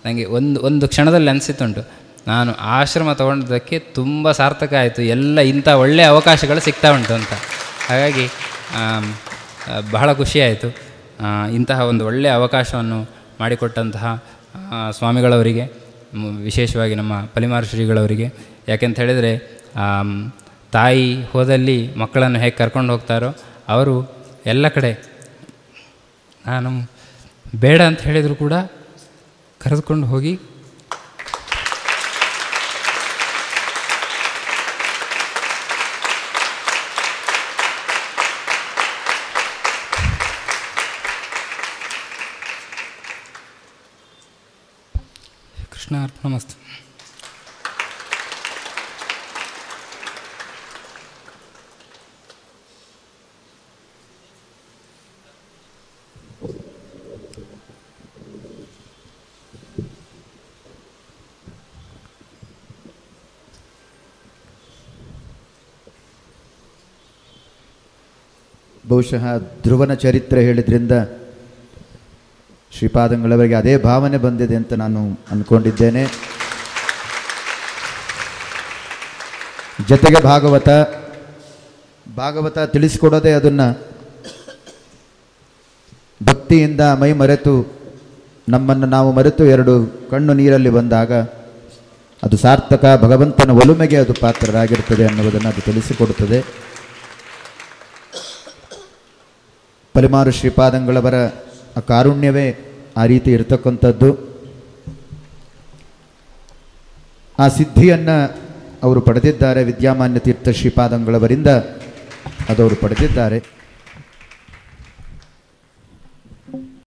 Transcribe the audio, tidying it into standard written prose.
ನನಗೆ ಒಂದು ಕ್ಷಣದಲ್ಲಿ ಅನಿಸಿತ್ತುಂಟು, ನಾನು ಆಶ್ರಮ ತೊಗೊಂಡದಕ್ಕೆ ತುಂಬ ಸಾರ್ಥಕ ಆಯಿತು, ಎಲ್ಲ ಇಂಥ ಒಳ್ಳೆಯ ಅವಕಾಶಗಳು ಸಿಗ್ತಾ ಉಂಟು ಅಂತ. ಹಾಗಾಗಿ ಬಹಳ ಖುಷಿಯಾಯಿತು. ಇಂತಹ ಒಂದು ಒಳ್ಳೆಯ ಅವಕಾಶವನ್ನು ಮಾಡಿಕೊಟ್ಟಂತಹ ಸ್ವಾಮಿಗಳವರಿಗೆ, ವಿಶೇಷವಾಗಿ ನಮ್ಮ ಪಲಿಮಾರು ಶ್ರೀಗಳವರಿಗೆ. ಯಾಕೆಂತ ಹೇಳಿದರೆ, ತಾಯಿ ಹೋದಲ್ಲಿ ಮಕ್ಕಳನ್ನು ಹೇಗೆ ಕರ್ಕೊಂಡು ಹೋಗ್ತಾರೋ ಅವರು ಎಲ್ಲ ಕಡೆ, ನಾನು ಬೇಡ ಅಂತ ಹೇಳಿದರೂ ಕೂಡ ಕರೆದುಕೊಂಡು ಹೋಗಿ ಕೃಷ್ಣ ಅರ್ಪಣಮಸ್ತು. ಬಹುಶಃ ಧ್ರುವನ ಚರಿತ್ರೆ ಹೇಳಿದ್ರಿಂದ ಶ್ರೀಪಾದಂಗಳವರಿಗೆ ಅದೇ ಭಾವನೆ ಬಂದಿದೆ ಅಂತ ನಾನು ಅಂದ್ಕೊಂಡಿದ್ದೇನೆ. ಜೊತೆಗೆ ಭಾಗವತ ತಿಳಿಸಿಕೊಡೋದೇ ಅದನ್ನು ಭಕ್ತಿಯಿಂದ ಮೈ ಮರೆತು, ನಮ್ಮನ್ನು ನಾವು ಮರೆತು ಎರಡು ಕಣ್ಣು ನೀರಲ್ಲಿ ಬಂದಾಗ ಅದು ಸಾರ್ಥಕ, ಭಗವಂತನ ಒಲುಮೆಗೆ ಅದು ಪಾತ್ರರಾಗಿರ್ತದೆ ಅನ್ನುವುದನ್ನು ಅದು ತಿಳಿಸಿಕೊಡುತ್ತದೆ. ಪಲಿಮಾರು ಶ್ರೀಪಾದಂಗಳವರ ಆ ಕಾರುಣ್ಯವೇ ಆ ರೀತಿ ಇರತಕ್ಕಂಥದ್ದು. ಆ ಸಿದ್ಧಿಯನ್ನು ಅವರು ಪಡೆದಿದ್ದಾರೆ, ವಿದ್ಯಾಮಾನ್ಯ ತೀರ್ಥ ಶ್ರೀಪಾದಂಗಳವರಿಂದ ಅದವರು ಪಡೆದಿದ್ದಾರೆ.